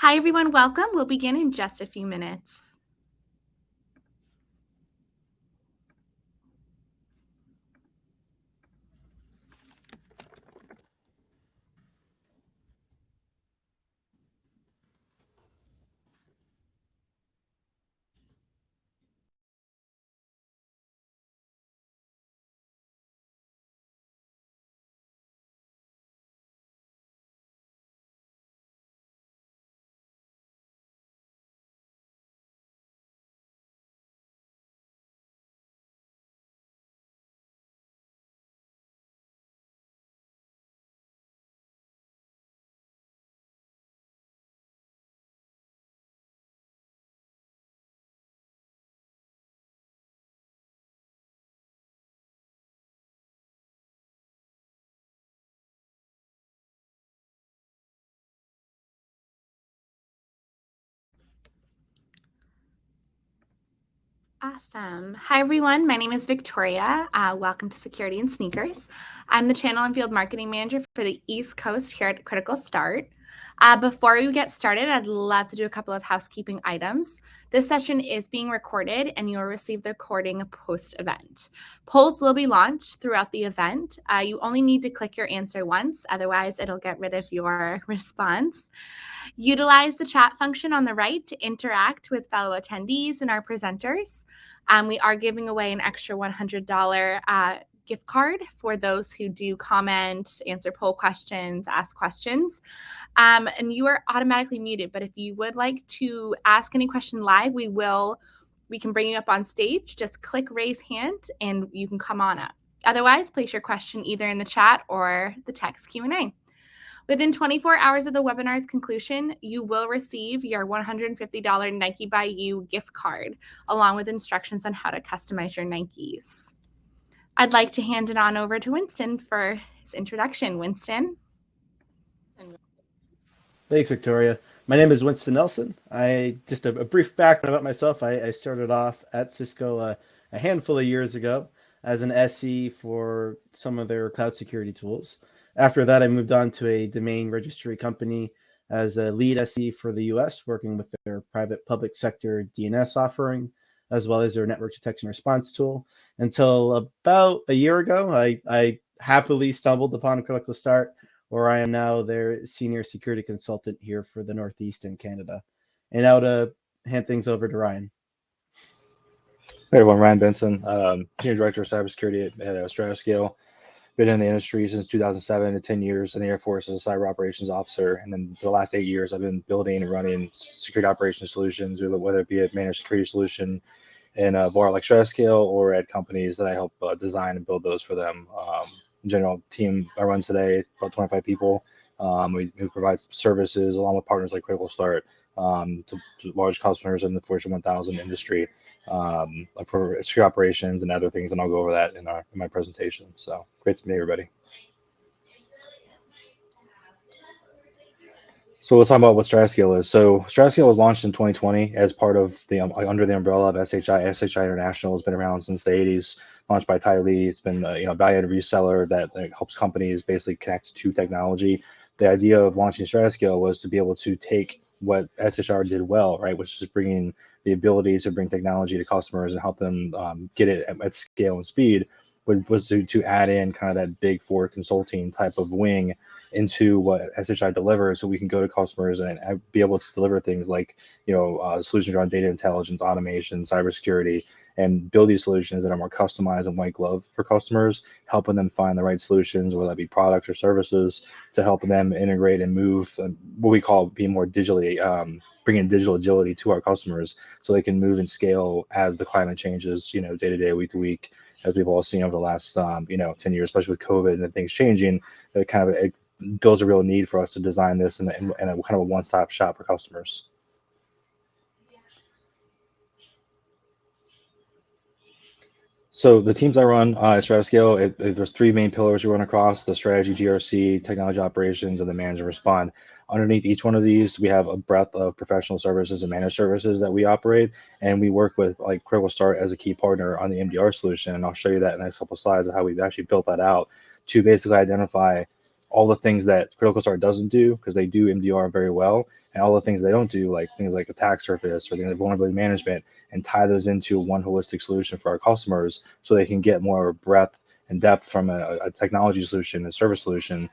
Hi, everyone. Welcome. We'll begin in just a few minutes. Awesome. Hi, everyone. My name is Victoria. Welcome to Security and Sneakers. I'm the Channel and Field Marketing Manager for the East Coast here at Critical Start. Before we get started, I'd love to do a couple of housekeeping items. This session is being recorded, and you will receive the recording post-event. Polls will be launched throughout the event. You only need to click your answer once, otherwise it'll get rid of your response. Utilize the chat function on the right to interact with fellow attendees and our presenters. We are giving away an extra $100 gift card for those who do comment, answer poll questions, ask questions. And you are automatically muted, but if you would like to ask any question live, we can bring you up on stage. Just click raise hand and you can come on up. Otherwise, place your question either in the chat or the text Q&A. Within 24 hours of the webinar's conclusion, you will receive your $150 Nike by You gift card, along with instructions on how to customize your Nikes. I'd like to hand it on over to Winston for his introduction. Winston? Thanks, Victoria. My name is Winston Nelson. Just a brief background about myself. I started off at Cisco a handful of years ago as an SE for some of their cloud security tools. After that, I moved on to a domain registry company as a lead SE for the US, working with their private public sector DNS offering, as well as their network detection response tool. Until about a year ago, I happily stumbled upon Critical Start, where I am now their senior security consultant here for the Northeast in Canada. And now to hand things over to Ryan. Hey everyone, Ryan Benson, Senior Director of Cybersecurity at Stratascale. Been in the industry since 2007 to 10 years in the Air Force as a cyber operations officer. And then for the last 8 years, I've been building and running security operations solutions, whether it be a managed security solution in a VAR like Stratascale or at companies that I help design and build those for them. In general, team I run today, about 25 people. We provide services along with partners like Critical Start to large customers in the Fortune 1000 industry for security operations and other things, and I'll go over that in my presentation. So great to meet everybody. So let's talk about what Stratascale is. So Stratascale was launched in 2020 as part of the under the umbrella of SHI. SHI International has been around since the 80s. Launched by Ty Lee. It's been a value-added reseller that helps companies basically connect to technology. The idea of launching Stratascale was to be able to take what SHR did well, right, which is bringing the ability to bring technology to customers and help them get it at scale and speed, was to add in kind of that big four consulting type of wing into what SHI delivers, so we can go to customers and be able to deliver things like solutions around data intelligence, automation, cybersecurity, and build these solutions that are more customized and white glove for customers, helping them find the right solutions, whether that be products or services, to help them integrate and move what we call being more digitally, bringing digital agility to our customers so they can move and scale as the climate changes, day to day, week to week, as we've all seen over the last 10 years, especially with COVID and things changing. It builds a real need for us to design this in a kind of a one-stop shop for customers. So the teams I run at Stratascale, there's three main pillars we run across: the strategy, GRC, technology operations, and the manage and respond. Underneath each one of these, we have a breadth of professional services and managed services that we operate, and we work with like Critical Start as a key partner on the MDR solution. And I'll show you that in the next couple of slides of how we've actually built that out to basically identify all the things that Critical Start doesn't do, because they do MDR very well, and all the things they don't do, like things like attack surface or things like vulnerability management, and tie those into one holistic solution for our customers so they can get more breadth and depth from a technology solution and service solution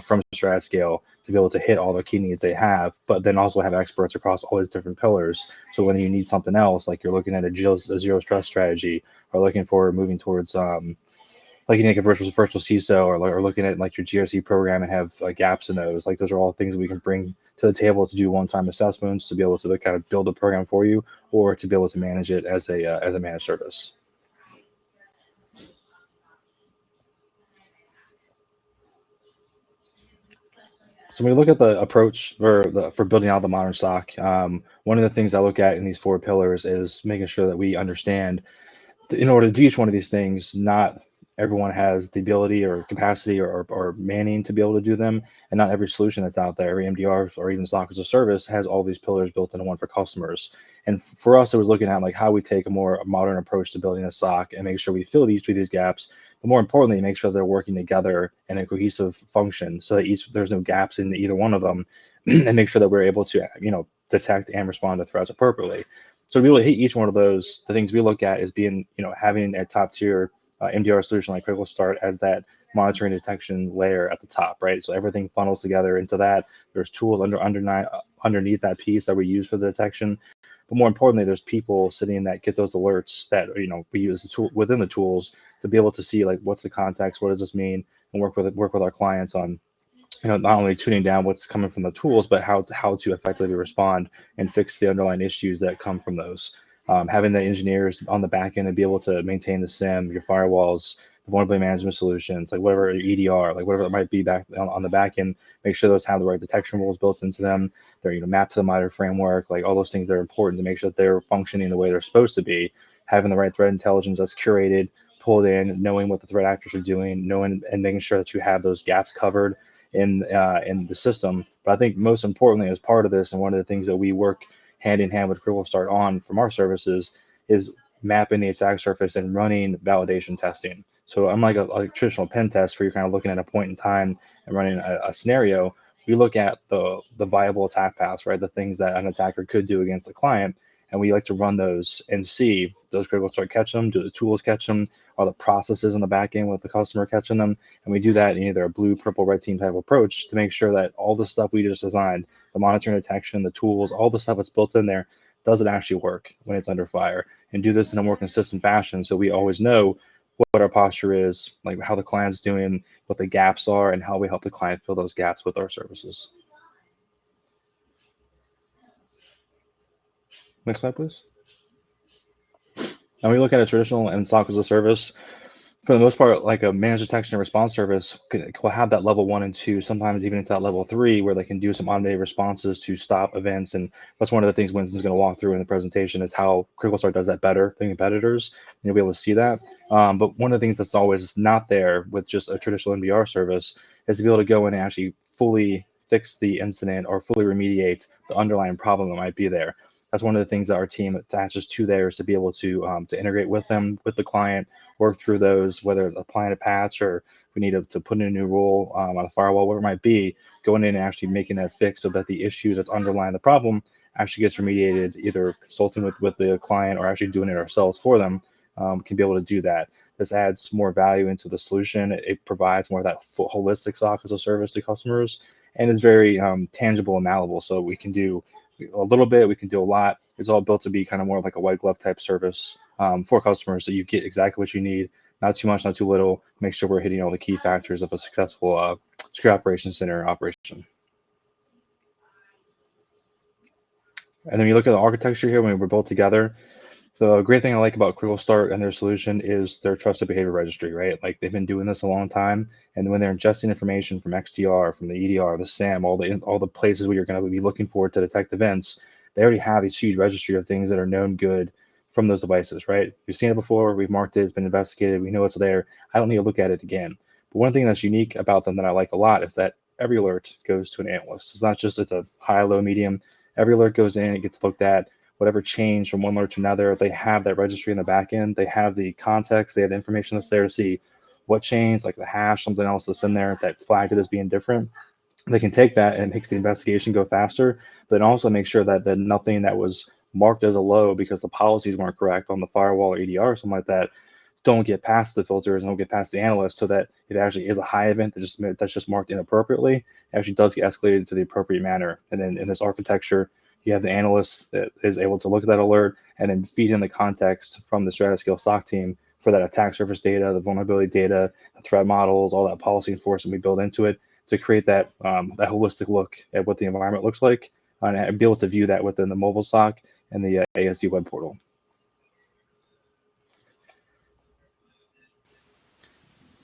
from StrataScale to be able to hit all the key needs they have, but then also have experts across all these different pillars. So when you need something else, like you're looking at a zero stress strategy, or looking for moving towards like you need a virtual CISO, or looking at like your GRC program and have gaps in those, like those are all things we can bring to the table to do one-time assessments, to be able to kind of build a program for you, or to be able to manage it as a managed service. So when we look at the approach for building out the modern SOC, one of the things I look at in these 4 pillars is making sure that we understand, in order to do each one of these things, not everyone has the ability or capacity or manning to be able to do them, and not every solution that's out there, every MDR or even SOC as a service, has all these pillars built into one for customers. And for us, it was looking at like how we take a more modern approach to building a SOC and make sure we fill each of these gaps, but more importantly, make sure they're working together in a cohesive function, so that there's no gaps in either one of them, and make sure that we're able to detect and respond to threats appropriately. So to be able to hit each one of those, the things we look at is being, having a top tier MDR solution like Critical Start as that monitoring detection layer at the top, right? So everything funnels together into that. There's tools underneath that piece that we use for the detection. But more importantly, there's people sitting that get those alerts that, we use the tool within the tools to be able to see like, what's the context, what does this mean, and work with our clients on, not only tuning down what's coming from the tools, but how to effectively respond and fix the underlying issues that come from those. Having the engineers on the back end and be able to maintain the SIEM, your firewalls, the vulnerability management solutions, like whatever your EDR, like whatever it might be back on the back end, make sure those have the right detection rules built into them. They're mapped to the MITRE framework, like all those things that are important to make sure that they're functioning the way they're supposed to be. Having the right threat intelligence that's curated, pulled in, knowing what the threat actors are doing, knowing and making sure that you have those gaps covered in the system. But I think most importantly, as part of this, and one of the things that we work hand in hand with Critical Start on from our services, is mapping the attack surface and running validation testing. So unlike a traditional pen test where you're kind of looking at a point in time and running a scenario, we look at the viable attack paths, right? The things that an attacker could do against the client. And we like to run those and see, does Critical Start catch them? Do the tools catch them? Are the processes in the back end with the customer catching them? And we do that in either a blue, purple, red team type approach to make sure that all the stuff we just designed, the monitoring detection, the tools, all the stuff that's built in there, does it actually work when it's under fire? And do this in a more consistent fashion so we always know what our posture is, like how the client's doing, what the gaps are, and how we help the client fill those gaps with our services. Next slide, please. Now we look at a traditional and SOC as a service. For the most part, like a managed detection and response service will have that level 1 and 2, sometimes even into that level 3, where they can do some automated responses to stop events. And that's one of the things Winston's going to walk through in the presentation, is how Critical Start does that better than competitors. And you'll be able to see that. But one of the things that's always not there with just a traditional MDR service is to be able to go in and actually fully fix the incident or fully remediate the underlying problem that might be there. That's one of the things that our team attaches to there, is to be able to integrate with them, with the client, work through those, whether applying a patch or if we need to put in a new rule on a firewall, whatever it might be, going in and actually making that fix so that the issue that's underlying the problem actually gets remediated, either consulting with the client or actually doing it ourselves for them, can be able to do that. This adds more value into the solution. It provides more of that holistic SOC as a service to customers, and is very tangible and malleable. So we can do a little bit, we can do a lot. It's all built to be kind of more like a white glove type service for customers, so you get exactly what you need, not too much, not too little. Make sure we're hitting all the key factors of a successful secure operations center operation. And then you look at the architecture here when we're built together. The great thing I like about Critical Start and their solution is their trusted behavior registry, right? Like they've been doing this a long time, and when they're ingesting information from XDR, from the EDR, the SAM, all the places where you're going to be looking for to detect events, they already have a huge registry of things that are known good from those devices, right? We've seen it before, we've marked it, it's been investigated, we know it's there. I don't need to look at it again. But one thing that's unique about them that I like a lot is that every alert goes to an analyst. It's not just it's a high, low, medium. Every alert goes in, it gets looked at. Whatever change from one alert to another, they have that registry in the back end. They have the context, they have the information that's there to see what changed, like the hash, something else that's in there that flagged it as being different. They can take that and makes the investigation go faster, but then also make sure that nothing that was marked as a low because the policies weren't correct on the firewall or EDR or something like that don't get past the filters and don't get past the analyst, so that it actually is a high event that's just marked inappropriately. It actually does get escalated to the appropriate manner. And then in this architecture, you have the analyst that is able to look at that alert and then feed in the context from the Stratascale SOC team for that attack surface data, the vulnerability data, the threat models, all that policy enforcement we build into it to create that that holistic look at what the environment looks like, and be able to view that within the mobile SOC and the ASU web portal.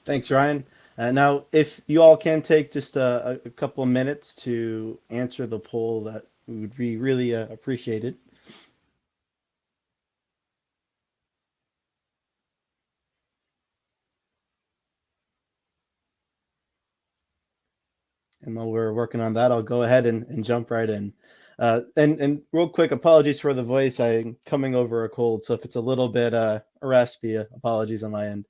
Thanks, Ryan. Now, if you all can take just a couple of minutes to answer the poll, that would be really appreciated. And while we're working on that, I'll go ahead and jump right in. And real quick, apologies for the voice. I'm coming over a cold, so if it's a little bit raspy, apologies on my end.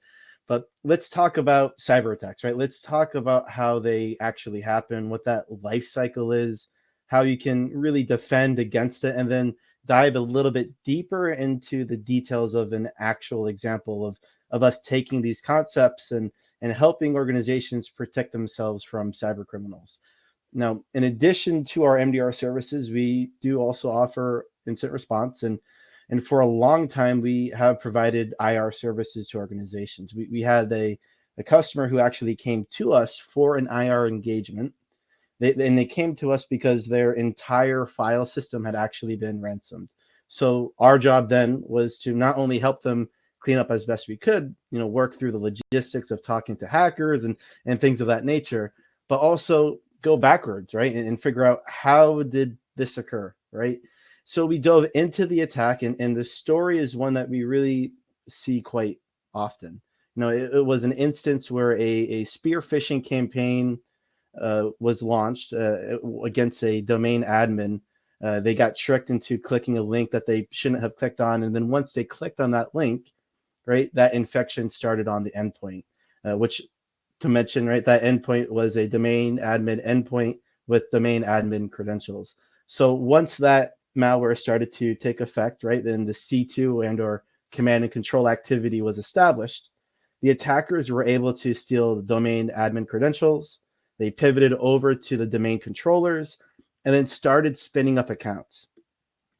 But let's talk about cyber attacks, right? Let's talk about how they actually happen, what that life cycle is, how you can really defend against it, and then dive a little bit deeper into the details of an actual example of us taking these concepts and helping organizations protect themselves from cyber criminals. Now, in addition to our MDR services, we do also offer incident response, and for a long time, we have provided IR services to organizations. We had a customer who actually came to us for an IR engagement. They came to us because their entire file system had actually been ransomed. So our job then was to not only help them clean up as best we could, work through the logistics of talking to hackers and things of that nature, but also go backwards, right? And figure out how did this occur, right? So we dove into the attack, and the story is one that we really see quite often. It was an instance where a spear phishing campaign was launched against a domain admin. They got tricked into clicking a link that they shouldn't have clicked on, and then once they clicked on that link, right, that infection started on the endpoint, which, to mention, right, that endpoint was a domain admin endpoint with domain admin credentials. So once that malware started to take effect, right, then the C2 and or command and control activity was established. The attackers were able to steal the domain admin credentials. They pivoted over to the domain controllers and then started spinning up accounts.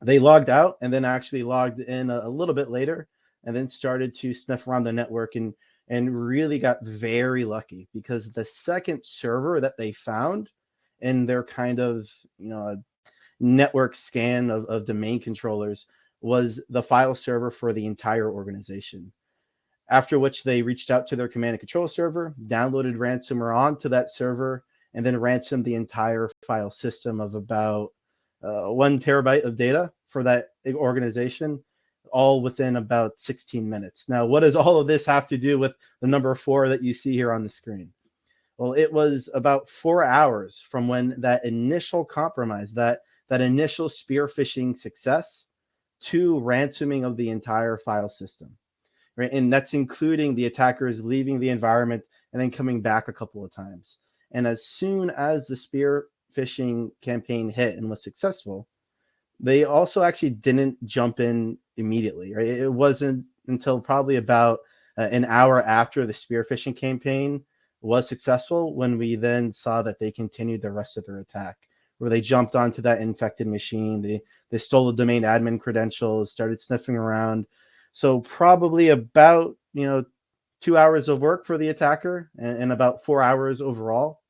They logged out and then actually logged in a little bit later, and then started to sniff around the network and really got very lucky, because the second server that they found in their kind of network scan of domain controllers was the file server for the entire organization. After which they reached out to their command and control server, downloaded ransomware onto that server, and then ransomed the entire file system of about 1 terabyte of data for that organization, all within about 16 minutes. Now, what does all of this have to do with the number 4 that you see here on the screen? Well, it was about 4 hours from when that initial compromise, that initial spear phishing success, to ransoming of the entire file system, right? And that's including the attackers leaving the environment and then coming back a couple of times. And as soon as the spear phishing campaign hit and was successful, they also actually didn't jump in immediately, right? It wasn't until probably about an hour after the spear phishing campaign was successful when we then saw that they continued the rest of their attack, where they jumped onto that infected machine. They stole the domain admin credentials, started sniffing around. So probably about 2 hours of work for the attacker and about 4 hours overall.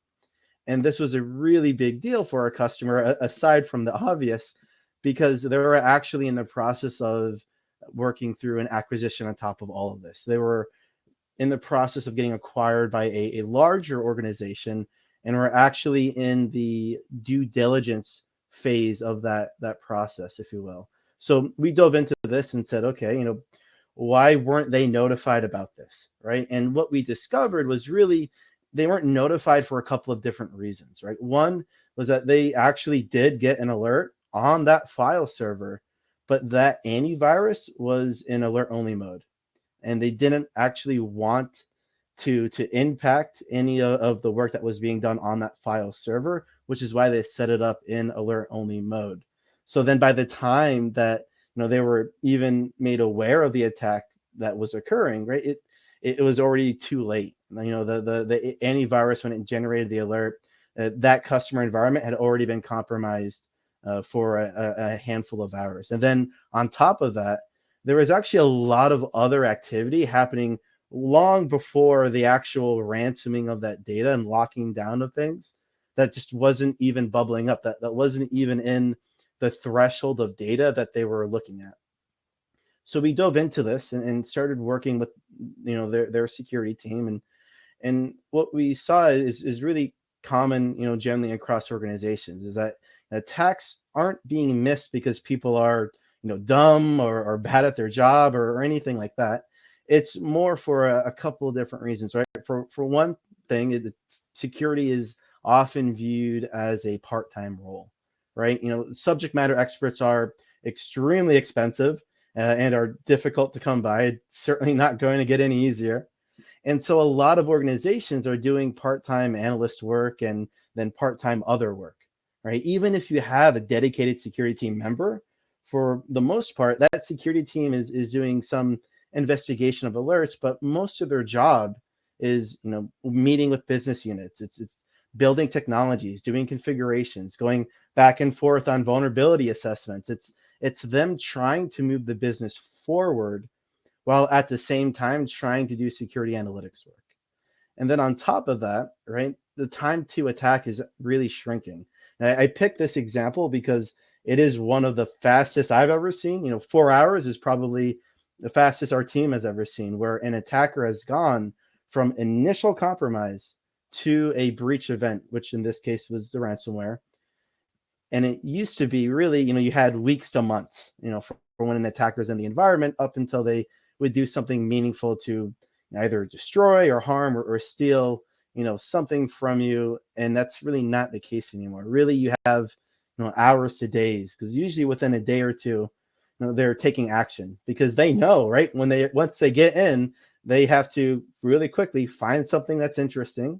And this was a really big deal for our customer, aside from the obvious, because they were actually in the process of working through an acquisition on top of all of this. They were in the process of getting acquired by a larger organization, and we're actually in the due diligence phase of that process, if you will. So we dove into this and said, okay, why weren't they notified about this, right? And what we discovered was really they weren't notified for a couple of different reasons, right? One was that they actually did get an alert on that file server, but that antivirus was in alert only mode, and they didn't actually want to impact any of the work that was being done on that file server, which is why they set it up in alert only mode. So then by the time that they were even made aware of the attack that was occurring, right, it was already too late. The antivirus, when it generated the alert, that customer environment had already been compromised for a handful of hours. And then on top of that, there was actually a lot of other activity happening long before the actual ransoming of that data and locking down of things that just wasn't even bubbling up, that wasn't even in the threshold of data that they were looking at. So we dove into this and started working with their security team, and what we saw is really common, generally across organizations, is that attacks aren't being missed because people are dumb or bad at their job or anything like that. It's more for a couple of different reasons, right? For one thing, security is often viewed as a part-time role, right? Subject matter experts are extremely expensive and are difficult to come by. It's certainly not going to get any easier. And so a lot of organizations are doing part-time analyst work and then part-time other work, right? Even if you have a dedicated security team member, for the most part, that security team is doing some investigation of alerts, but most of their job is, meeting with business units. It's building technologies, doing configurations, going back and forth on vulnerability assessments. It's them trying to move the business forward while at the same time trying to do security analytics work. And then on top of that, right, the time to attack is really shrinking. And I picked this example because it is one of the fastest I've ever seen. 4 hours is probably the fastest our team has ever seen, where an attacker has gone from initial compromise to a breach event, which in this case was the ransomware. And it used to be really, you had weeks to months, for when an attacker's in the environment up until they would do something meaningful to either destroy or harm or steal, something from you. And that's really not the case anymore. Really, you have, hours to days, because usually within a day or two, they're taking action because they know, right? Once they get in, they have to really quickly find something that's interesting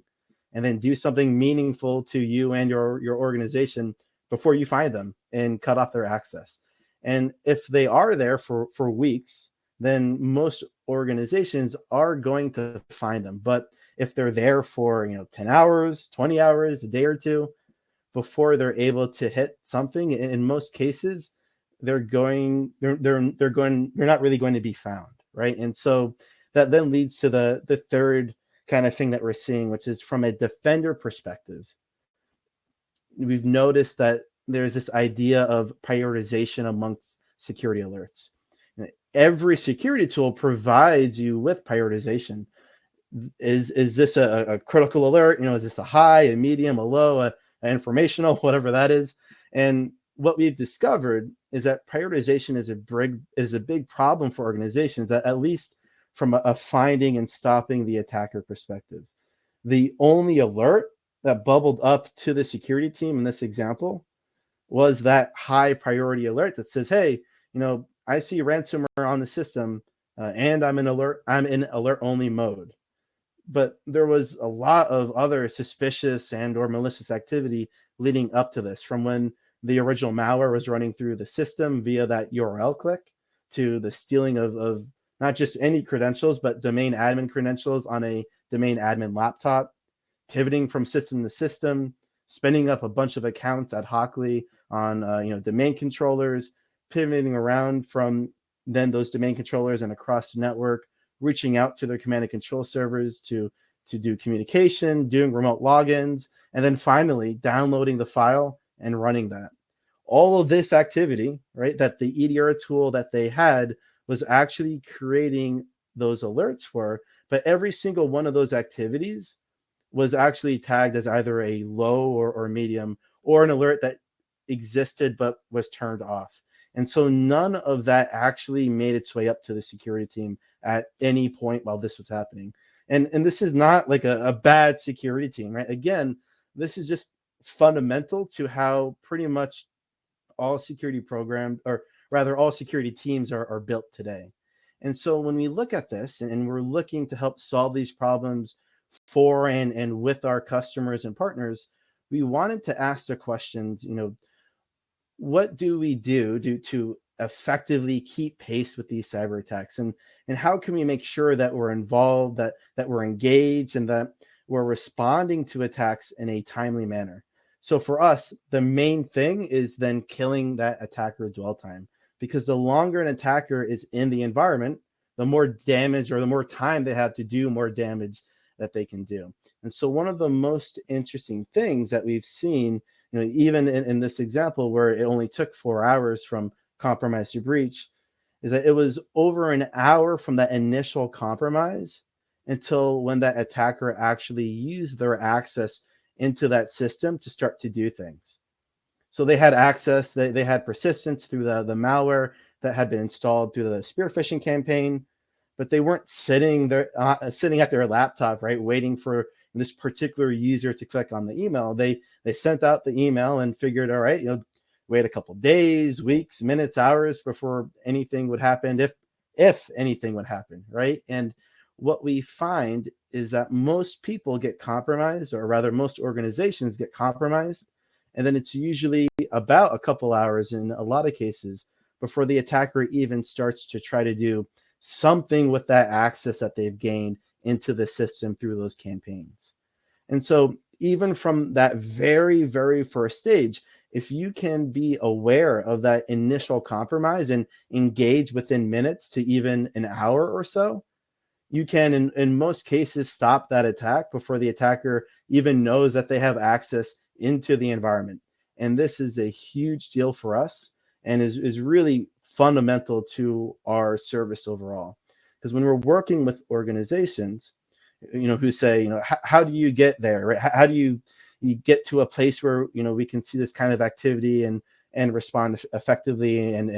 and then do something meaningful to you and your organization before you find them and cut off their access. And if they are there for weeks, then most organizations are going to find them. But if they're there for 10 hours, 20 hours, a day or two before they're able to hit something, in most cases, they're not really going to be found, right? And so that then leads to the third kind of thing that we're seeing, which is from a defender perspective. We've noticed that there's this idea of prioritization amongst security alerts. Every security tool provides you with prioritization. Is this a critical alert? Is this a high, a medium, a low, a informational, whatever that is? And what we've discovered is that prioritization is a big problem for organizations, at least from a finding and stopping the attacker perspective. The only alert that bubbled up to the security team in this example was that high priority alert that says, hey, I see ransomware on the system and I'm in alert only mode. But there was a lot of other suspicious and or malicious activity leading up to this, from when the original malware was running through the system via that URL click, to the stealing of not just any credentials, but domain admin credentials on a domain admin laptop, pivoting from system to system, spinning up a bunch of accounts ad hocly on domain controllers, pivoting around from then those domain controllers and across the network, reaching out to their command and control servers to do communication, doing remote logins, and then finally downloading the file and running that. All of this activity, right, that the EDR tool that they had was actually creating those alerts for, but every single one of those activities was actually tagged as either a low or medium, or an alert that existed but was turned off. And so none of that actually made its way up to the security team at any point while this was happening. And this is not like a bad security team, right? Again, this is just fundamental to how pretty much all security programs, or rather all security teams, are built today. And so when we look at this and we're looking to help solve these problems for and with our customers and partners, we wanted to ask the questions, what do we do to effectively keep pace with these cyber attacks, and how can we make sure that we're involved, that we're engaged, and that we're responding to attacks in a timely manner. So for us, the main thing is then killing that attacker dwell time, because the longer an attacker is in the environment, the more damage, or the more time they have to do more damage that they can do. And so one of the most interesting things that we've seen, even in this example where it only took 4 hours from compromise to breach, is that it was over an hour from that initial compromise until when that attacker actually used their access into that system to start to do things. So they had access, they had persistence through the malware that had been installed through the spear phishing campaign, but they weren't sitting there, sitting at their laptop, right, waiting for this particular user to click on the email. They sent out the email and figured, all right, wait a couple days, weeks, minutes, hours before anything would happen, if anything would happen, right? And what we find is that most people get compromised, or rather most organizations get compromised, and then it's usually about a couple hours in a lot of cases before the attacker even starts to try to do something with that access that they've gained into the system through those campaigns. And so even from that very, very first stage, if you can be aware of that initial compromise and engage within minutes to even an hour or so, you can, in most cases, stop that attack before the attacker even knows that they have access into the environment. And this is a huge deal for us, and is really fundamental to our service overall. Because when we're working with organizations, who say, how do you get there, right? How do you get to a place where, we can see this kind of activity and respond effectively and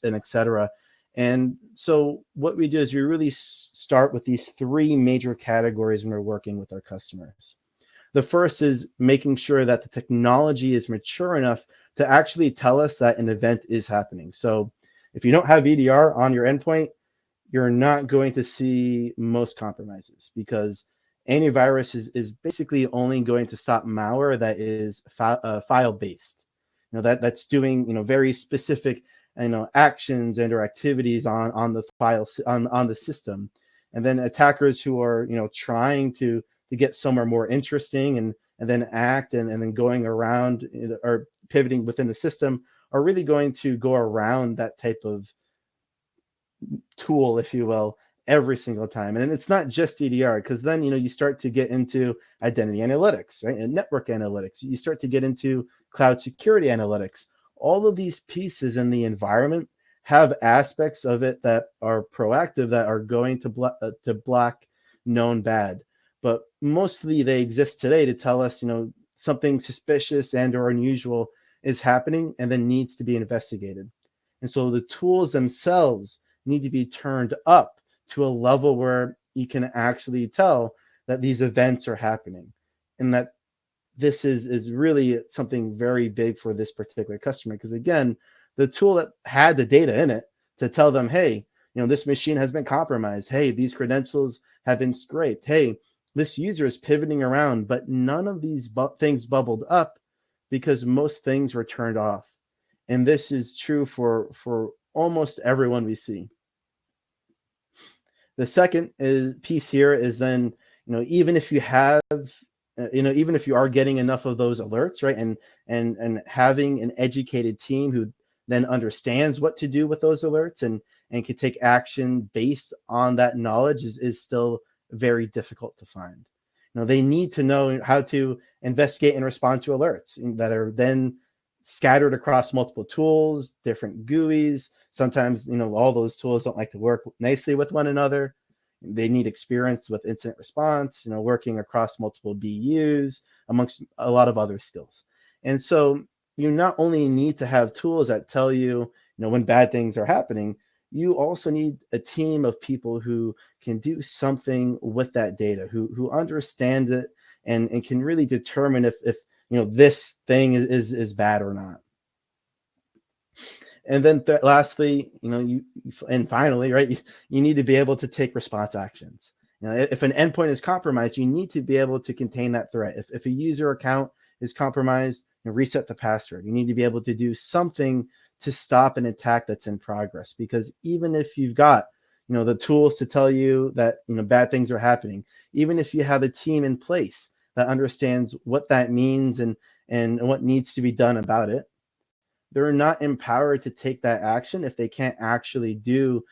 et cetera. And so what we do is we really start with these three major categories when we're working with our customers. The first is making sure that the technology is mature enough to actually tell us that an event is happening. So if you don't have EDR on your endpoint, you're not going to see most compromises, because antivirus is basically only going to stop malware that is file based. That's doing very specific actions and or activities on the file on the system. And then attackers who are trying to get somewhere more interesting and then act and then going around or pivoting within the system are really going to go around that type of tool, if you will, every single time. And it's not just EDR, because then you start to get into identity analytics, right, and network analytics. You start to get into cloud security analytics. All of these pieces in the environment have aspects of it that are proactive, that are going to block known bad. But mostly they exist today to tell us, something suspicious and or unusual is happening and then needs to be investigated. And so the tools themselves need to be turned up to a level where you can actually tell that these events are happening, and that this is really something very big for this particular customer. Because again, the tool that had the data in it to tell them, hey, this machine has been compromised. Hey, these credentials have been scraped. Hey, this user is pivoting around, but none of these things bubbled up because most things were turned off. And this is true for almost everyone we see. The second piece here is then, even if you have, even if you are getting enough of those alerts, right, and having an educated team who then understands what to do with those alerts and can take action based on that knowledge is still very difficult to find. They need to know how to investigate and respond to alerts that are then scattered across multiple tools, different GUIs. Sometimes, all those tools don't like to work nicely with one another. They need experience with incident response, working across multiple BUs, amongst a lot of other skills. And so you not only need to have tools that tell you, when bad things are happening, you also need a team of people who can do something with that data, who understand it and can really determine if this thing is bad or not. And then lastly, and finally, right, you need to be able to take response actions. If an endpoint is compromised, you need to be able to contain that threat. If a user account is compromised, reset the password. You need to be able to do something to stop an attack that's in progress. Because even if you've got, the tools to tell you that, bad things are happening, even if you have a team in place that understands what that means and what needs to be done about it, they're not empowered to take that action if they can't actually do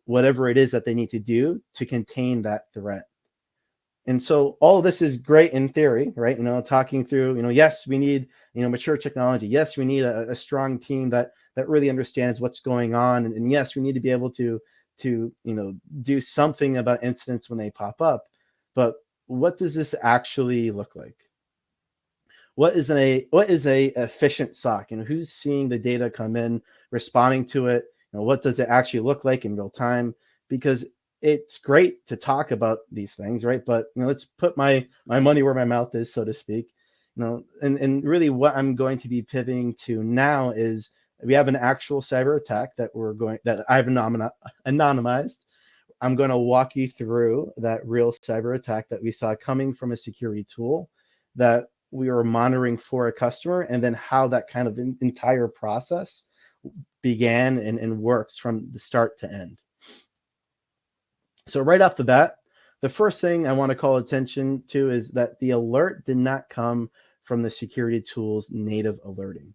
whatever it is that they need to do to contain that threat. And so all of this is great in theory, right? Talking through, yes, we need, mature technology. Yes, we need a strong team that really understands what's going on. And yes, we need to be able to do something about incidents when they pop up. But what does this actually look like? What is a efficient SOC? Who's seeing the data come in, responding to it? What does it actually look like in real time? Because it's great to talk about these things, right? But let's put my money where my mouth is, so to speak. And really what I'm going to be pivoting to now is we have an actual cyber attack that I've anonymized. I'm going to walk you through that real cyber attack that we saw coming from a security tool that we were monitoring for a customer, and then how that kind of entire process began and works from the start to end. So right off the bat, the first thing I want to call attention to is that the alert did not come from the security tool's native alerting,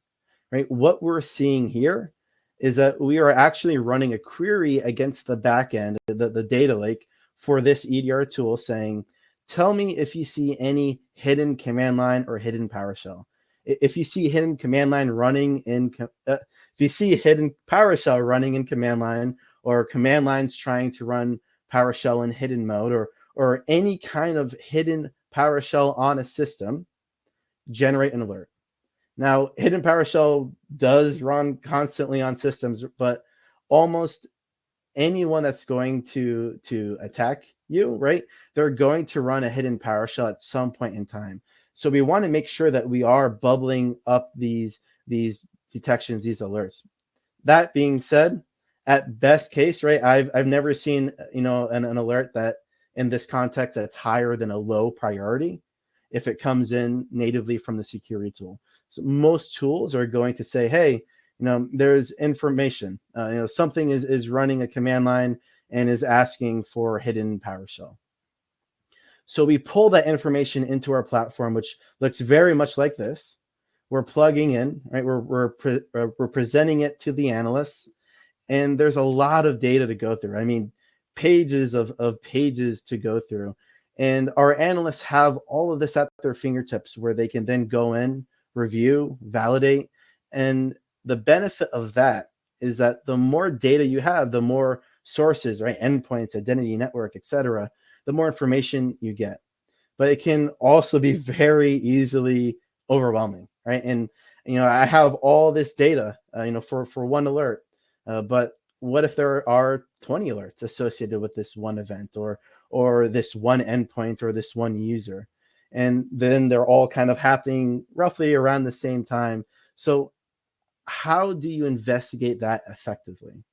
right? What we're seeing here is that we are actually running a query against the backend, the data lake for this EDR tool saying, tell me if you see any hidden command line or hidden PowerShell. If you see hidden command line running in, if you see hidden PowerShell running in command line, or command lines trying to run PowerShell in hidden mode, or any kind of hidden PowerShell on a system, generate an alert. Now, hidden PowerShell does run constantly on systems, but almost anyone that's going to attack you, right, they're going to run a hidden PowerShell at some point in time. So we want to make sure that we are bubbling up these detections, these alerts. That being said, at best case, right, I've never seen an alert that in this context that's higher than a low priority if it comes in natively from the security tool. So most tools are going to say, hey, there's information, something is running a command line and is asking for hidden PowerShell. So we pull that information into our platform, which looks very much like this. We're plugging in, right? We're presenting it to the analysts, and there's a lot of data to go through. I mean, pages of pages to go through. And our analysts have all of this at their fingertips where they can then go in, review, validate. And the benefit of that is that the more data you have, the more sources, right, endpoints, identity network, etc., the more information you get. But it can also be very easily overwhelming, right? And I have all this data, for one alert, but what if there are 20 alerts associated with this one event, or this one endpoint, or this one user? And then they're all kind of happening roughly around the same time. So how do you investigate that effectively?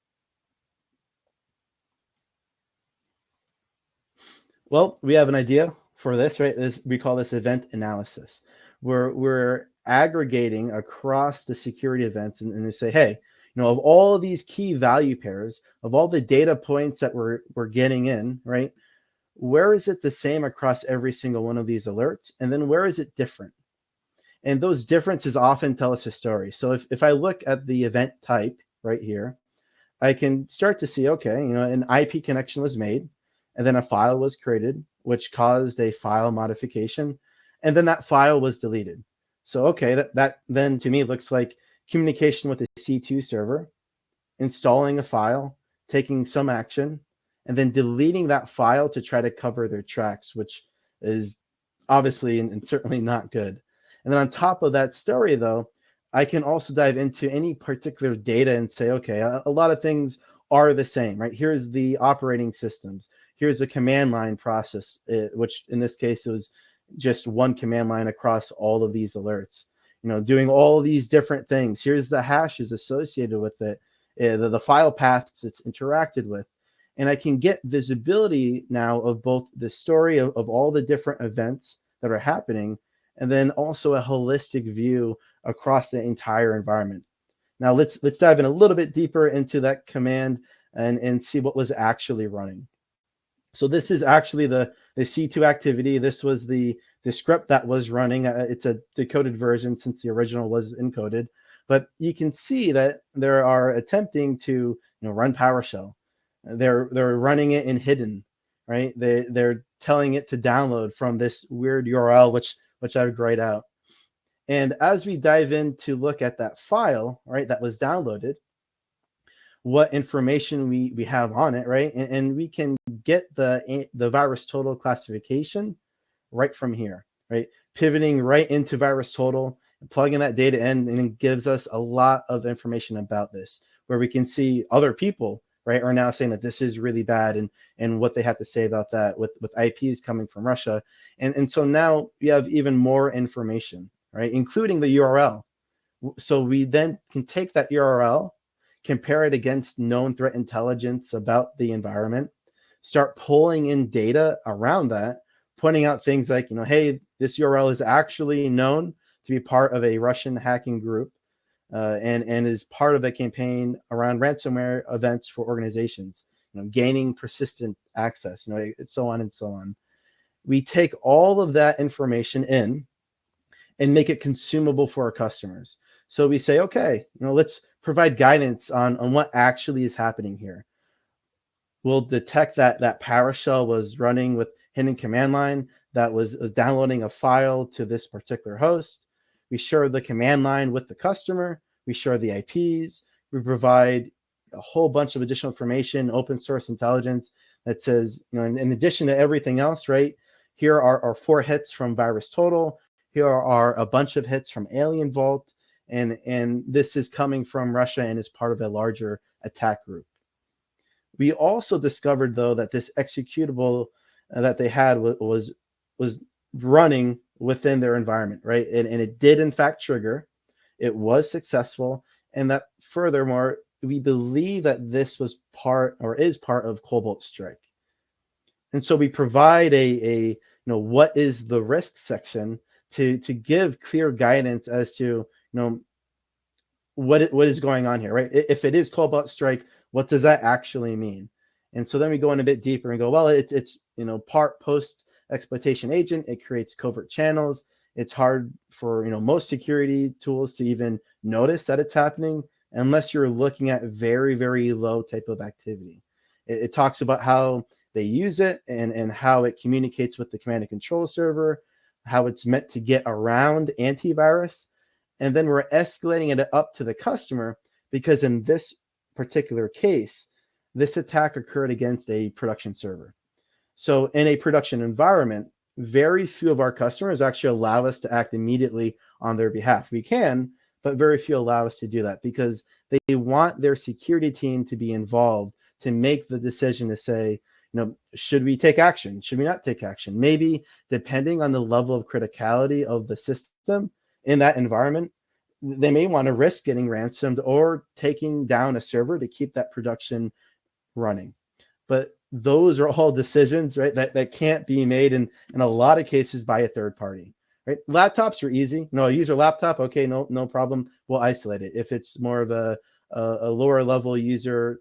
Well, we have an idea for this, right? We call this event analysis. We're aggregating across the security events, and they say, hey, of all of these key value pairs, of all the data points that we're getting in, right, where is it the same across every single one of these alerts? And then where is it different? And those differences often tell us a story. So if I look at the event type right here, I can start to see, okay, an IP connection was made, and then a file was created, which caused a file modification, and then that file was deleted. So, okay, that then to me looks like communication with a C2 server, installing a file, taking some action, and then deleting that file to try to cover their tracks, which is obviously and certainly not good. And then on top of that story, though, I can also dive into any particular data and say, okay, a lot of things are the same, right? Here's the operating systems. Here's the command line process, which in this case was just one command line across all of these alerts, doing all of these different things. Here's the hashes associated with it. the file paths it's interacted with. And I can get visibility now of both the story of all the different events that are happening, and then also a holistic view across the entire environment. Now let's dive in a little bit deeper into that command and see what was actually running. So this is actually the C2 activity. This was the script that was running. It's a decoded version since the original was encoded, but you can see that they are attempting to run PowerShell. They're running it in hidden, right? They're telling it to download from this weird URL, which I would grayed out. And as we dive in to look at that file, right, that was downloaded, what information we have on it, right? And we can get the VirusTotal classification right from here, right? Pivoting right into VirusTotal, plugging that data in, and it gives us a lot of information about this, where we can see other people, right, are now saying that this is really bad and what they have to say about that with IPs coming from Russia. And so now we have even more information, right, including the URL. So we then can take that URL, compare it against known threat intelligence about the environment, start pulling in data around that, pointing out things like, hey, this URL is actually known to be part of a Russian hacking group, and is part of a campaign around ransomware events for organizations, gaining persistent access, so on and so on. We take all of that information in and make it consumable for our customers. So we say, okay, let's provide guidance on what actually is happening here. We'll detect that PowerShell was running with hidden command line that was downloading a file to this particular host. We share the command line with the customer. We share the IPs. We provide a whole bunch of additional information, open source intelligence that says, in addition to everything else, right, here are 4 hits from VirusTotal. Here are a bunch of hits from Alien Vault. And this is coming from Russia and is part of a larger attack group. We also discovered, though, that this executable that they had was running within their environment, right? And it did, in fact, trigger. It was successful. And that furthermore, we believe that this was part or is part of Cobalt Strike. And so we provide a what is the risk section to give clear guidance as to what is going on here, right? If it is Cobalt Strike, what does that actually mean? And so then we go in a bit deeper and go, well, it's part post exploitation agent. It creates covert channels. It's hard for most security tools to even notice that it's happening unless you're looking at very, very low type of activity. It talks about how they use it and how it communicates with the command and control server, how it's meant to get around antivirus. And then we're escalating it up to the customer because in this particular case, this attack occurred against a production server. So in a production environment, very few of our customers actually allow us to act immediately on their behalf. We can, but very few allow us to do that because they want their security team to be involved to make the decision to say, should we take action? Should we not take action? Maybe depending on the level of criticality of the system in that environment, they may want to risk getting ransomed or taking down a server to keep that production running. But those are all decisions, right, that can't be made in a lot of cases by a third party. Right? Laptops are easy. A user laptop, okay, no problem. We'll isolate it. If it's more of a lower level user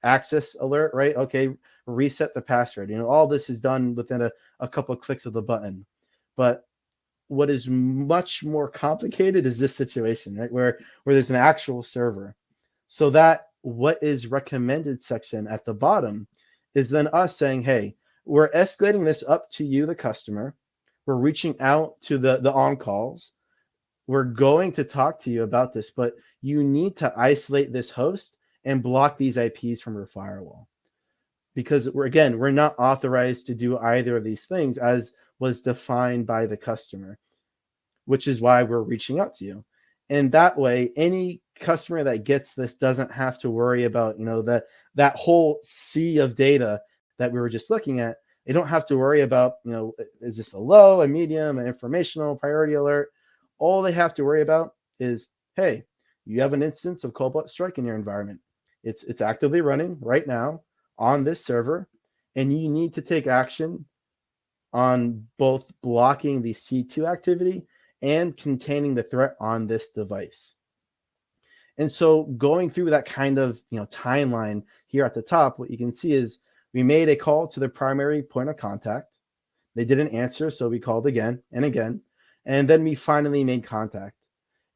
access alert, right? Okay, reset the password. All this is done within a couple of clicks of the button. But what is much more complicated is this situation, right? Where there's an actual server. So that what is recommended section at the bottom is then us saying, hey, we're escalating this up to you, the customer. We're reaching out to the on-calls. We're going to talk to you about this, but you need to isolate this host and block these IPs from your firewall. Because we're not authorized to do either of these things as was defined by the customer, which is why we're reaching out to you. And that way, any customer that gets this doesn't have to worry about, that whole sea of data that we were just looking at. They don't have to worry about, is this a low, a medium, an informational, priority alert? All they have to worry about is, hey, you have an instance of Cobalt Strike in your environment. It's actively running right now on this server, and you need to take action on both blocking the C2 activity and containing the threat on this device. And so going through that kind of timeline here at the top, what you can see is we made a call to the primary point of contact. They didn't answer, so we called again and again, and then we finally made contact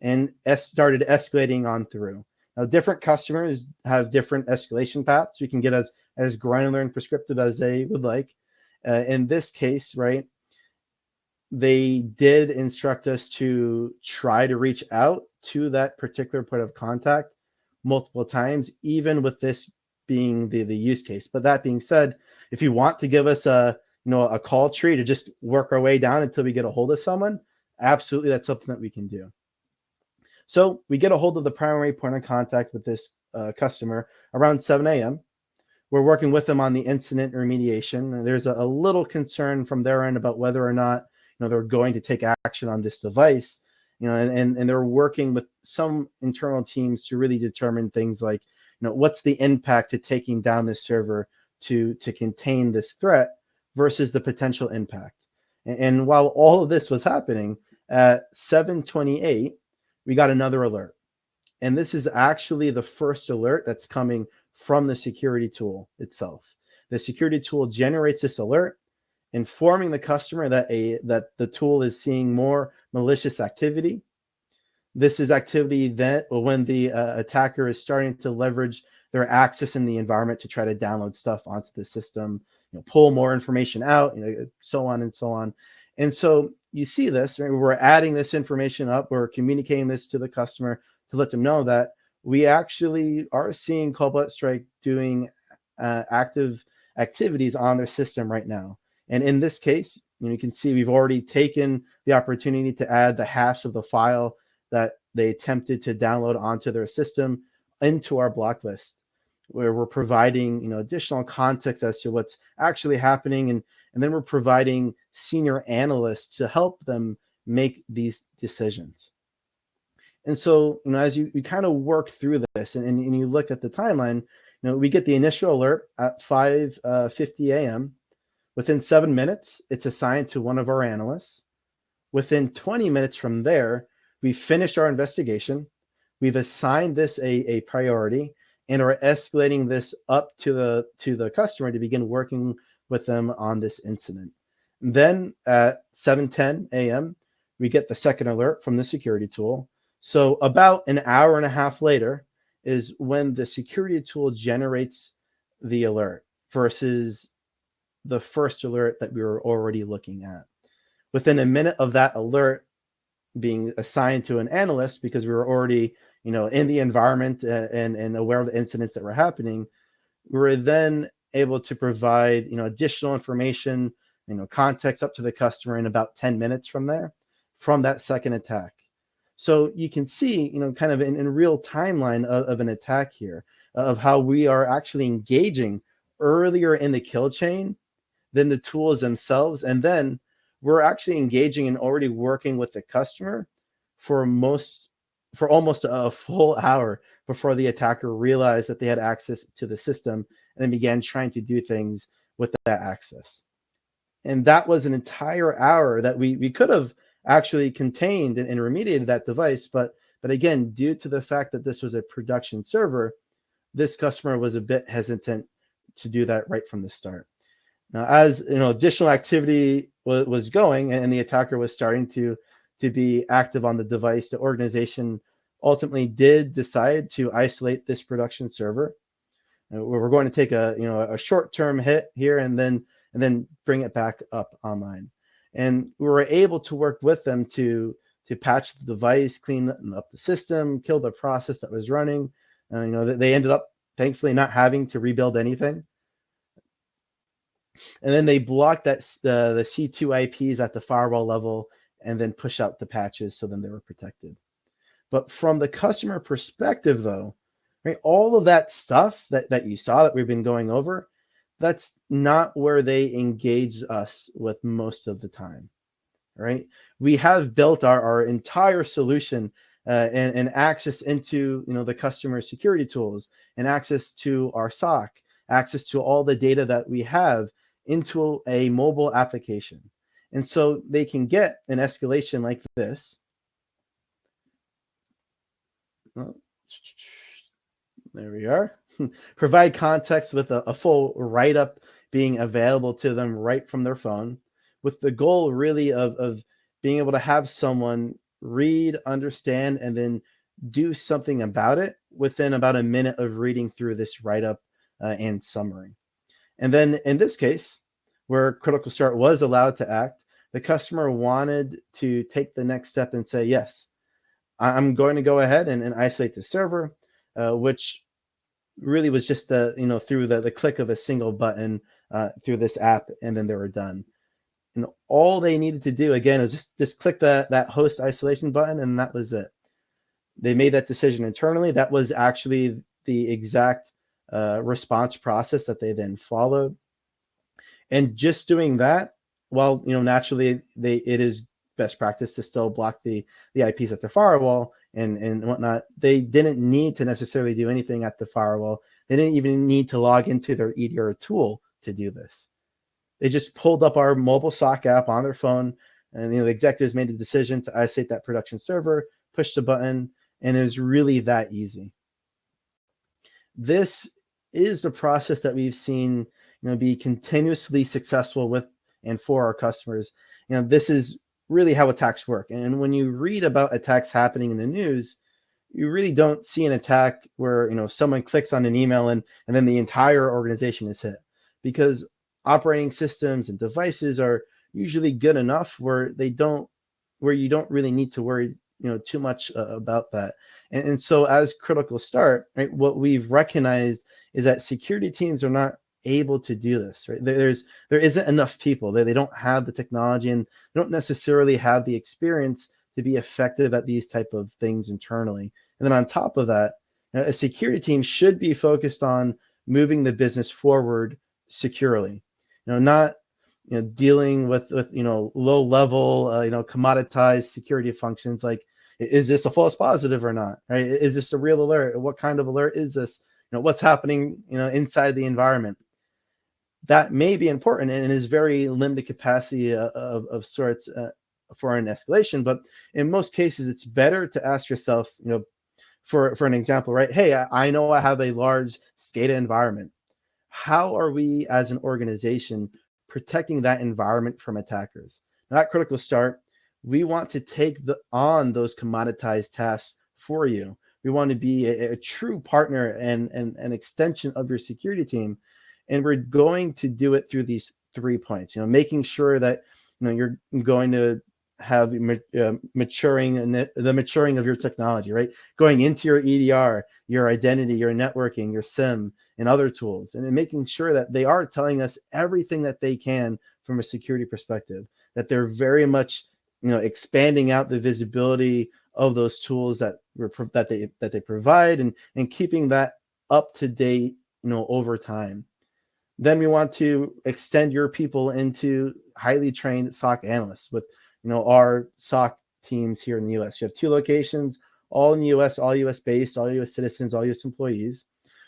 and started escalating on through. Now, different customers have different escalation paths. We can get as granular and prescriptive as they would like. In this case, right, they did instruct us to try to reach out to that particular point of contact multiple times, even with this being the use case. But that being said, if you want to give us a call tree to just work our way down until we get a hold of someone, absolutely, that's something that we can do. So we get a hold of the primary point of contact with this customer around 7 a.m. We're working with them on the incident remediation. There's a little concern from their end about whether or not they're going to take action on this device, and they're working with some internal teams to really determine things like, what's the impact to taking down this server to contain this threat versus the potential impact. And while all of this was happening, at 7:28, we got another alert. And this is actually the first alert that's coming from the security tool itself. The security tool generates this alert, informing the customer that the tool is seeing more malicious activity. This is activity that when the attacker is starting to leverage their access in the environment to try to download stuff onto the system, pull more information out, so on and so on. And so you see this, right? We're adding this information up, we're communicating this to the customer to let them know that we actually are seeing Cobalt Strike doing active activities on their system right now. And in this case, you can see we've already taken the opportunity to add the hash of the file that they attempted to download onto their system into our block list, where we're providing additional context as to what's actually happening, and then we're providing senior analysts to help them make these decisions. And so as you kind of work through this and you look at the timeline, we get the initial alert at 5:50 a.m. Within 7 minutes, it's assigned to one of our analysts. Within 20 minutes from there, we finished our investigation. We've assigned this a priority and are escalating this up to the customer to begin working with them on this incident. Then at 7:10 a.m., we get the second alert from the security tool. So about an hour and a half later is when the security tool generates the alert versus the first alert that we were already looking at. Within a minute of that alert being assigned to an analyst, because we were already in the environment and aware of the incidents that were happening, we were then able to provide additional information, context up to the customer in about 10 minutes from there, from that second attack. So you can see kind of in real timeline of an attack here, of how we are actually engaging earlier in the kill chain than the tools themselves, and then we're actually engaging and already working with the customer for almost a full hour before the attacker realized that they had access to the system and then began trying to do things with that access. And that was an entire hour that we could have actually contained and remediated that device. But again, due to the fact that this was a production server, this customer was a bit hesitant to do that right from the start. Now, as additional activity was going and the attacker was starting to be active on the device, the organization ultimately did decide to isolate this production server. We're going to take a short-term hit here and then bring it back up online. And we were able to work with them to patch the device, clean up the system, kill the process that was running. They ended up thankfully not having to rebuild anything. And then they blocked the C2 IPs at the firewall level and then push out the patches, so then they were protected. But from the customer perspective, though, right, all of that stuff that you saw that we've been going over, that's not where they engage us with most of the time, right? We have built our entire solution and access into the customer security tools, and access to our SOC, access to all the data that we have into a mobile application. And so they can get an escalation like this. Oh, there we are. Provide context with a full write-up being available to them right from their phone, with the goal really of being able to have someone read, understand, and then do something about it within about a minute of reading through this write-up and summary. And then in this case, where Critical Start was allowed to act, the customer wanted to take the next step and say, yes, I'm going to go ahead and isolate the server, which really was just through the click of a single button through this app, and then they were done. And all they needed to do again was just click that host isolation button, and that was it. They made that decision internally. That was actually the exact response process that they then followed. And just doing that, while naturally it is best practice to still block the IPs at the firewall and whatnot, they didn't need to necessarily do anything at the firewall. They didn't even need to log into their EDR tool to do this. They just pulled up our mobile SOC app on their phone, and the executives made the decision to isolate that production server, push the button, and it was really that easy. This is the process that we've seen be continuously successful with and for our customers. This is really how attacks work. And when you read about attacks happening in the news, you really don't see an attack where someone clicks on an email and then the entire organization is hit, because operating systems and devices are usually good enough where you don't really need to worry too much about that. And so as Critical Start, right, what we've recognized is that security teams are not able to do this, right? There isn't enough people. They don't have the technology, and they don't necessarily have the experience to be effective at these type of things internally. And then on top of that, a security team should be focused on moving the business forward securely, not dealing with low level commoditized security functions like, is this a false positive or not, right? Is this a real alert? What kind of alert is this? What's happening inside the environment? That may be important and is very limited capacity of sorts for an escalation, but in most cases it's better to ask yourself, for an example, right? Hey, I know I have a large SCADA environment. How are we as an organization protecting that environment from attackers? Now, at Critical Start, we want to take on those commoditized tasks for you. We want to be a true partner and an extension of your security team. And we're going to do it through these 3 points, making sure that, you're going to have maturing and the maturing of your technology, right? Going into your EDR, your identity, your networking, your SIEM, and other tools, and making sure that they are telling us everything that they can from a security perspective, that they're very much, expanding out the visibility of those tools that they provide, and keeping that up to date, over time. Then we want to extend your people into highly trained SOC analysts with, our SOC teams here in the US. You have 2 locations, all in the US, all US based, all US citizens, all US employees,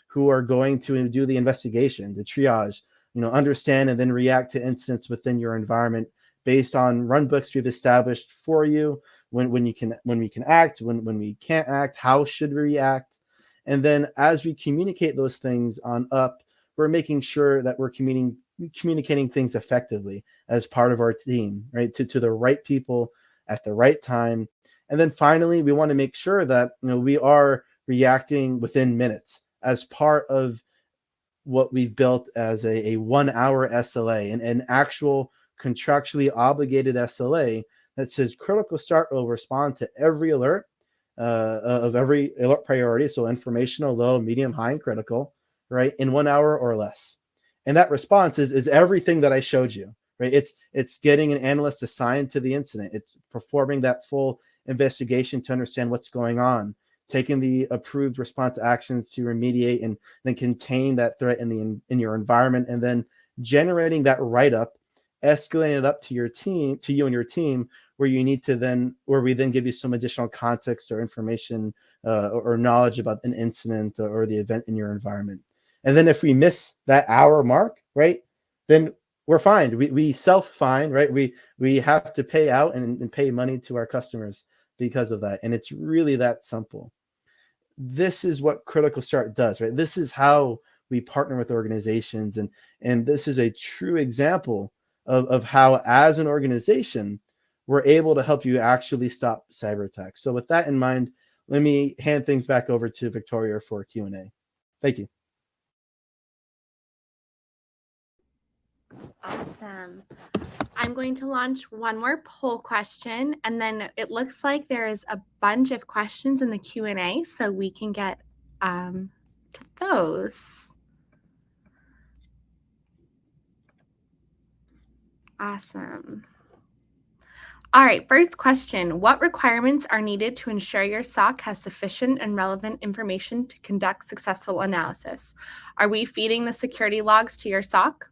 who are going to do the investigation, the triage, understand and then react to incidents within your environment based on runbooks we've established for you, when we can act, when we can't act, how should we react. And then as we communicate those things on up, we're making sure that we're communicating things effectively as part of our team, right? To the right people at the right time. And then finally, we want to make sure that we are reacting within minutes as part of what we've built as a 1 hour SLA, and an actual contractually obligated SLA that says Critical Start will respond to every alert of every alert priority, so informational, low, medium, high, and critical, right, in 1 hour or less. And that response is everything that I showed you, right? It's getting an analyst assigned to the incident. It's performing that full investigation to understand what's going on, taking the approved response actions to remediate and then contain that threat in your environment, and then generating that write-up, escalating it up to your team, to you and your team, where we then give you some additional context or information or knowledge about an incident or the event in your environment. And then if we miss that hour mark, right, then we're fined. We self-fine, right? We have to pay out and pay money to our customers because of that. And it's really that simple. This is what Critical Start does, right? This is how we partner with organizations. And this is a true example of how, as an organization, we're able to help you actually stop cyber attacks. So with that in mind, let me hand things back over to Victoria for Q&A. Thank you. Awesome. I'm going to launch one more poll question, and then it looks like there is a bunch of questions in the Q&A, so we can get to those. Awesome. All right, first question. What requirements are needed to ensure your SOC has sufficient and relevant information to conduct successful analysis? Are we feeding the security logs to your SOC?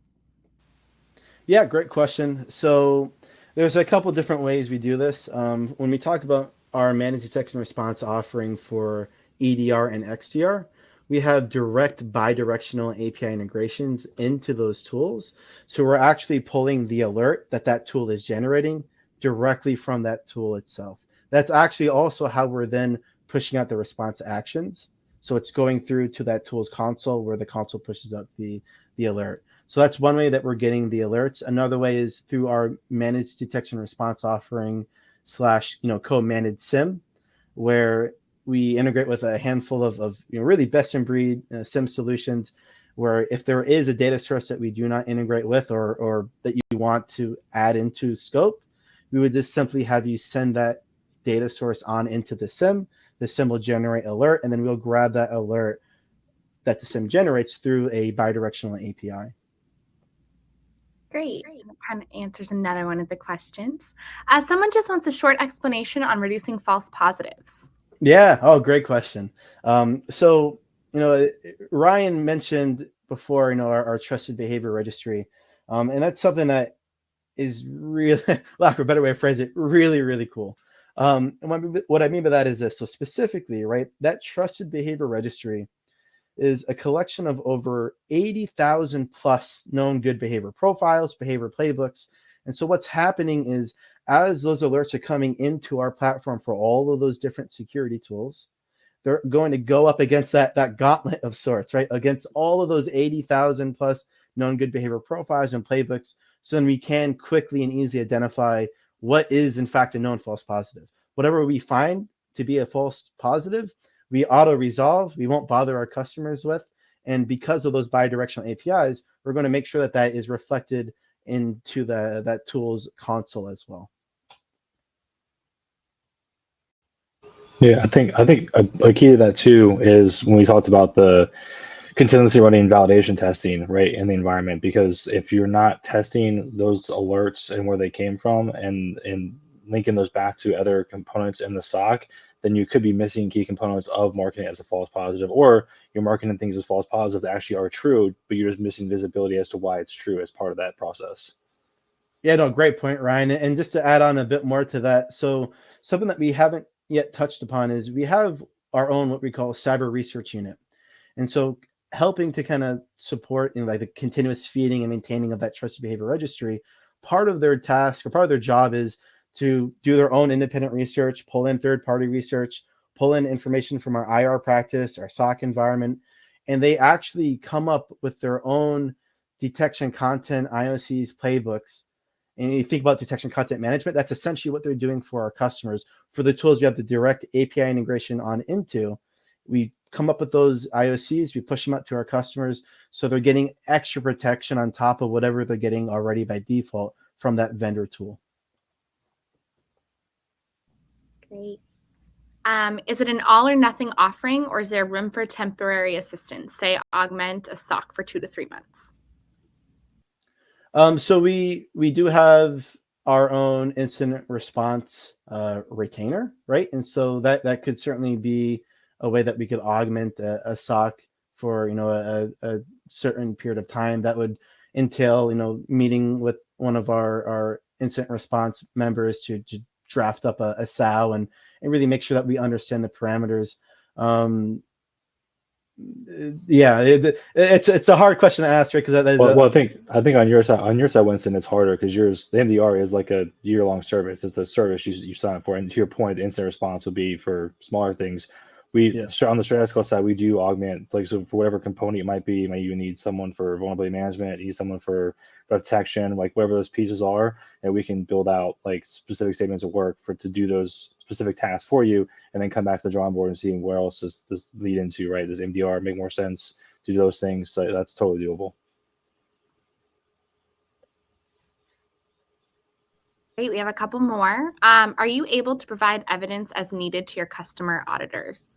Yeah, great question. So there's a couple different ways we do this. When we talk about our managed detection response offering for EDR and XDR, we have direct bidirectional API integrations into those tools. So we're actually pulling the alert that tool is generating directly from that tool itself. That's actually also how we're then pushing out the response actions. So it's going through to that tool's console, where the console pushes out the alert. So that's one way that we're getting the alerts. Another way is through our managed detection response offering / co-managed SIEM, where we integrate with a handful of really best in breed SIEM solutions, where if there is a data source that we do not integrate with or that you want to add into scope, we would just simply have you send that data source on into the SIEM. The SIEM will generate alert, and then we'll grab that alert that the SIEM generates through a bidirectional API. Great. That kind of answers another one of the questions. Someone just wants a short explanation on reducing false positives. Yeah. Oh, great question. So, Ryan mentioned before, our trusted behavior registry. And that's something that is really, lack of a better way to phrase it, really, really cool. And what I mean by that is this. So specifically, right, that trusted behavior registry is a collection of over 80,000 plus known good behavior profiles, behavior playbooks. And so what's happening is, as those alerts are coming into our platform for all of those different security tools, they're going to go up against that gauntlet of sorts, right? Against all of those 80,000 plus known good behavior profiles and playbooks. So then we can quickly and easily identify what is in fact a known false positive. Whatever we find to be a false positive, we auto resolve. We won't bother our customers with. And because of those bidirectional APIs, we're going to make sure that is reflected into that tool's console as well. Yeah, I think a key to that too is when we talked about the continuously running validation testing, right, in the environment. Because if you're not testing those alerts and where they came from and linking those back to other components in the SOC, then you could be missing key components of marketing as a false positive, or you're marketing things as false positives that actually are true, but you're just missing visibility as to why it's true as part of that process. Yeah, no, great point, Ryan. And just to add on a bit more to that, so something that we haven't yet touched upon is we have our own what we call cyber research unit. And so helping to kind of support like the continuous feeding and maintaining of that trusted behavior registry, part of their task or part of their job is to do their own independent research, pull in third-party research, pull in information from our IR practice, our SOC environment, and they actually come up with their own detection content IOCs playbooks. And you think about detection content management, that's essentially what they're doing for our customers. For the tools we have the direct API integration on into, we come up with those IOCs, we push them out to our customers, so they're getting extra protection on top of whatever they're getting already by default from that vendor tool. Great. Is it an all or nothing offering, or is there room for temporary assistance, say augment a SOC for 2 to 3 months? So we do have our own incident response retainer, right? And so that could certainly be a way that we could augment a SOC for a certain period of time. That would entail meeting with one of our incident response members to draft up a SAO and really make sure that we understand the parameters. Yeah, it's a hard question to ask, right? Because well, I think on your side, Winston, it's harder because yours, the MDR is like a year-long service. It's a service you sign up for, and to your point, the instant response would be for smaller things. On the Stratical side, we do augment. It's like, so for whatever component it might be, you might even need someone for vulnerability management, you need someone for detection, like whatever those pieces are, and we can build out like specific statements of work to do those specific tasks for you, and then come back to the drawing board and see where else does this lead into, right? Does MDR make more sense to do those things? So that's totally doable. Great. We have a couple more. Are you able to provide evidence as needed to your customer auditors?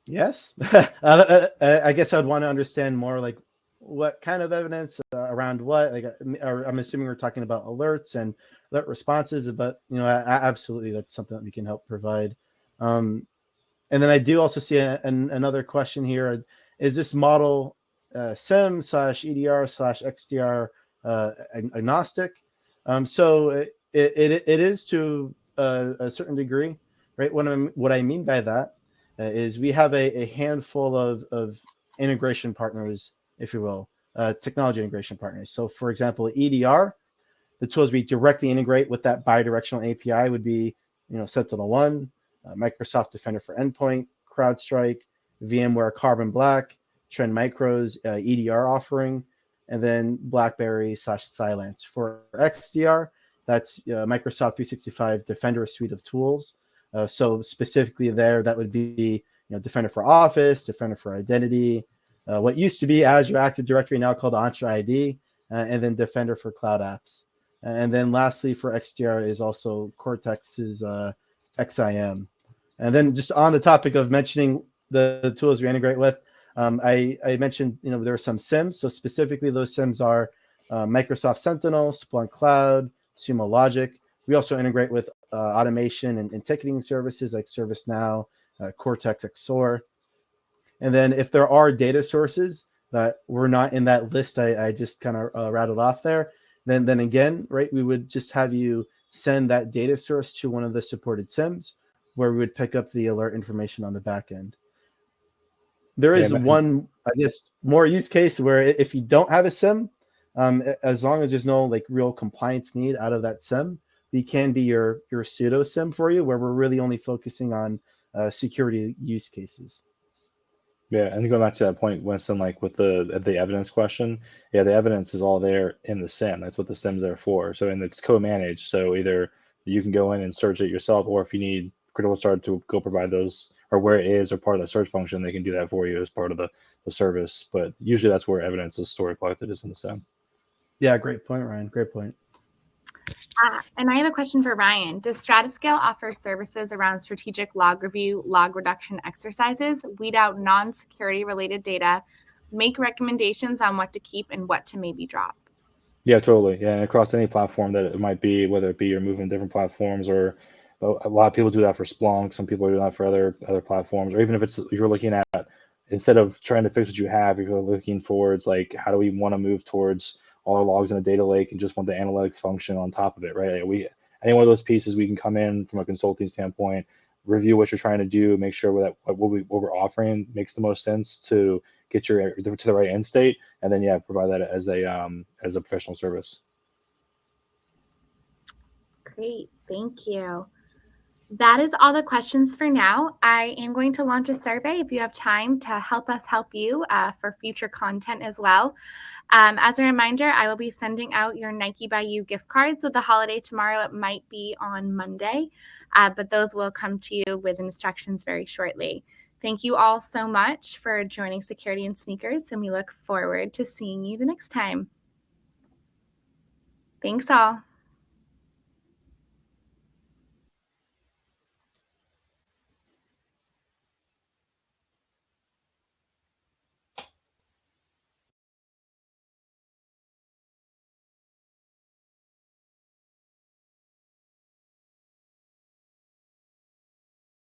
Yes. I guess I'd want to understand more, like what kind of evidence around what. Like, I'm assuming we're talking about alerts and alert responses, but absolutely, that's something that we can help provide. And then I do also see another question here: is this model SIEM/EDR/XDR agnostic? So it is to a certain degree, right? What I mean by that is we have a handful of integration partners, if you will, technology integration partners. So, for example, EDR, the tools we directly integrate with that bidirectional API would be, SentinelOne, Microsoft Defender for Endpoint, CrowdStrike, VMware Carbon Black, Trend Micro's EDR offering, and then BlackBerry/Cylance. For XDR, that's Microsoft 365 Defender suite of tools. So specifically there, that would be Defender for Office, Defender for Identity, what used to be Azure Active Directory, now called Entra ID, and then Defender for Cloud Apps. And then lastly for XDR is also Cortex's XIM. And then just on the topic of mentioning the tools we integrate with, I mentioned there are some SIEMs. So specifically those SIEMs are Microsoft Sentinel, Splunk Cloud, Sumo Logic. We also integrate with automation and ticketing services like ServiceNow, Cortex XSOAR. And then if there are data sources that were not in that list I just kind of rattled off there, then again, right, we would just have you send that data source to one of the supported SIEMs where we would pick up the alert information on the back end. There is one, I guess, more use case where if you don't have a SIEM, as long as there's no like real compliance need out of that SIEM, we can be your pseudo SIEM for you, where we're really only focusing on security use cases. Yeah, and going back to that point, Winston, like with the evidence question, the evidence is all there in the SIEM. That's what the SIEM's there for. So, and it's co-managed. So either you can go in and search it yourself, or if you need Critical Start to go provide those, or where it is, or part of the search function, they can do that for you as part of the service. But usually that's where evidence is stored, collected, is in the SIEM. Yeah, great point, Ryan. Great point. And I have a question for Ryan. Does Stratascale offer services around strategic log review, log reduction exercises, weed out non-security related data, make recommendations on what to keep and what to maybe drop? Yeah, totally. Yeah, and across any platform that it might be, whether it be you're moving different platforms, or a lot of people do that for Splunk. Some people do that for other platforms, or even if you're looking at, instead of trying to fix what you have, if you're looking towards like, how do we want to move towards all our logs in a data lake and just want the analytics function on top of it, right? Any one of those pieces, we can come in from a consulting standpoint, review what you're trying to do, make sure that what we're offering makes the most sense to get to the right end state, and then provide that as a professional service. Great, thank you. That is all the questions for now. I am going to launch a survey if you have time to help us help you for future content as well. As a reminder, I will be sending out your Nike by You gift cards with the holiday tomorrow. It might be on Monday, but those will come to you with instructions very shortly. Thank you all so much for joining Security and Sneakers, and we look forward to seeing you the next time. Thanks all.